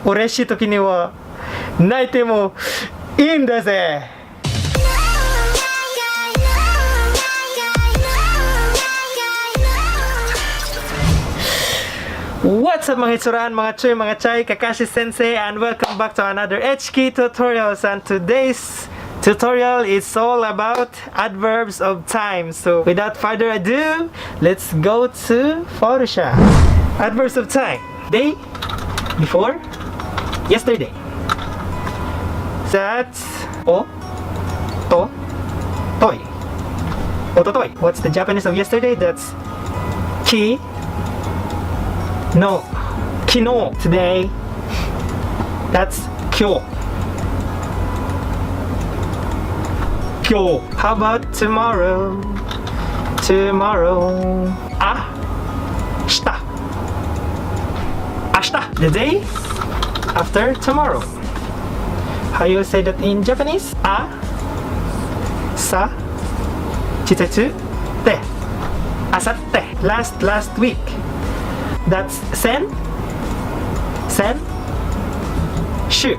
嬉しい時には泣いてもいいんだぜ。What's up mga Hitsuraang, mga choy, mga chay, Kakashi Sensei, and welcome back to another HK tutorials. And today's tutorial is all about adverbs of time. So without further ado, let's go to Photoshop. Adverbs of time: day, before, yesterday. That's o, to, toy. Ototoy. What's the Japanese of yesterday? That's ki, no, kino. Today, that's kyo. Kyo. How about tomorrow? Tomorrow. Ashita. Ashita. The day after tomorrow. How you say that in Japanese? Sa, chitetsu, te. Asatte. Last week. That's sen, shu.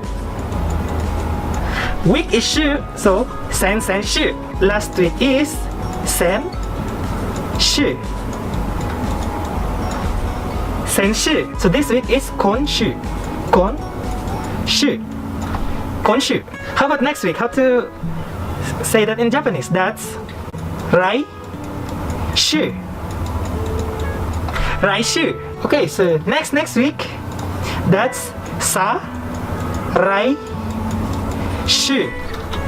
Week is shu, so sen, shu. Last week is sen, shu. Sen, shu. So this week is konshu. Konshu. Konshu. How about next week? How to say that in Japanese? That's rai, shu. Raishu. Okay, so next week, that's sa, rai, shu.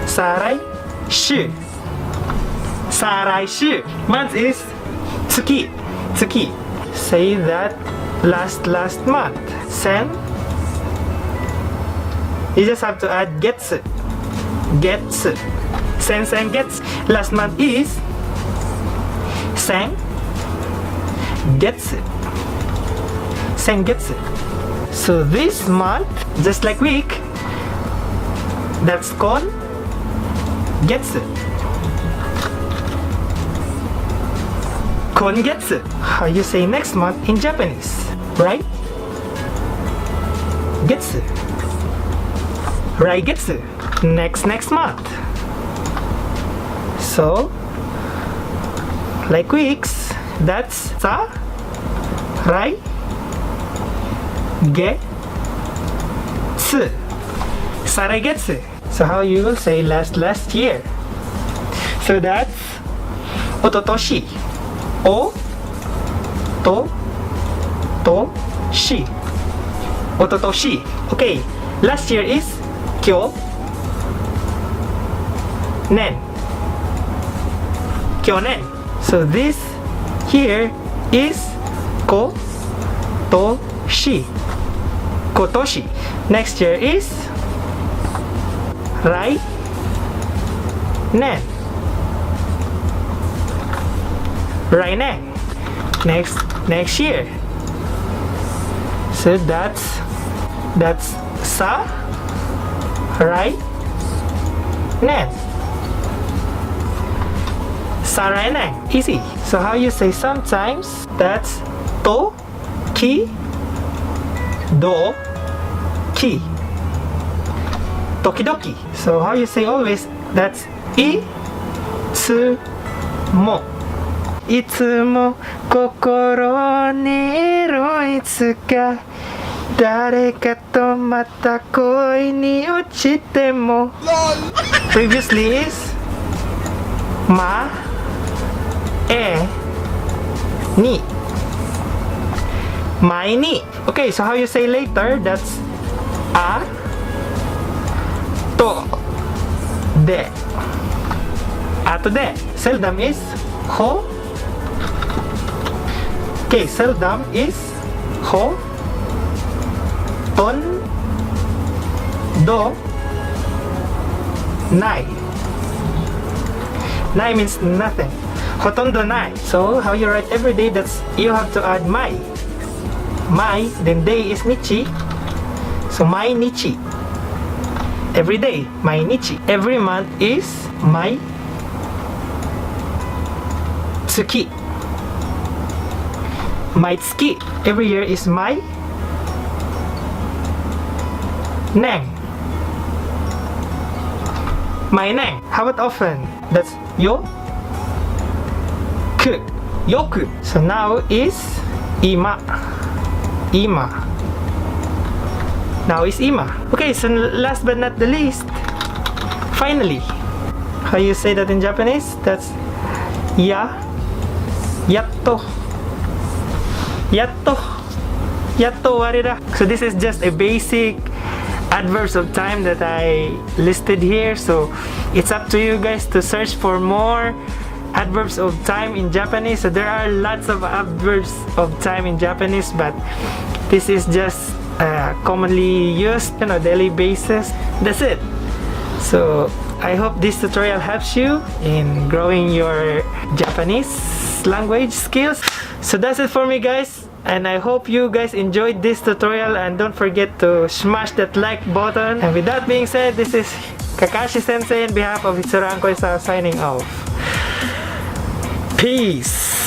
Sarai, shu. Sarai, shu. Month is tsuki. Tsuki. Say that last month. Sen. You just have to add getsu. Getsu. Sen, getsu. Last month is sen, getsu. Sengetsu. So this month, just like week, that's kon getsu. Kongetsu. How you say next month in Japanese, right? Getsu. Raigetsu. Next month. So, like weeks, that's sa, rai, getsu. Saraigetsu. So how you will say last year? So that's ototoshi. O, to, shi. Ototoshi. Okay, last year is kyo, nen. Kyonen. So this here is ko, to, shi. Kotoshi. Next year is rai, nen. Rainen. Next year. So that's sa, rai, nen. Sarainen. Easy. So how you say sometimes? That's to, ki, do, ki. Tokidoki. So how you say always? That's itsumo. Itsumo kokoro ni iro itsuka dareka to mata koi ni ochite mo. Previously is ma, ni. Mai ni. Okay, so how you say later? That's to, de. To de. Seldom is ho. Okay, seldom is ho, ton, do, nai. Nai means nothing. Hotondo nai. So how you write every day? That's you have to add mai. Mai, then day is nichi. So mai nichi. Every day, mai nichi. Every month is mai tsuki. Mai tsuki. Every year is mai Neng. My neng. How about often? That's yo. Ku. Yoku. So now is ima. Ima. Now is ima. Okay, so last but not the least, finally, how you say that in Japanese? That's ya. Yatto. Yatto. Yatto warida. So this is just a basic adverbs of time that I listed here. So it's up to you guys to search for more adverbs of time in Japanese. So there are lots of adverbs of time in Japanese, but this is just commonly used on a daily basis. That's it. So I hope this tutorial helps you in growing your Japanese language skills. So that's it for me, guys, and I hope you guys enjoyed this tutorial, and don't forget to smash that like button. And with that being said, this is Kakashi Sensei on behalf of Hitsuraang Kulisaw signing off. Peace.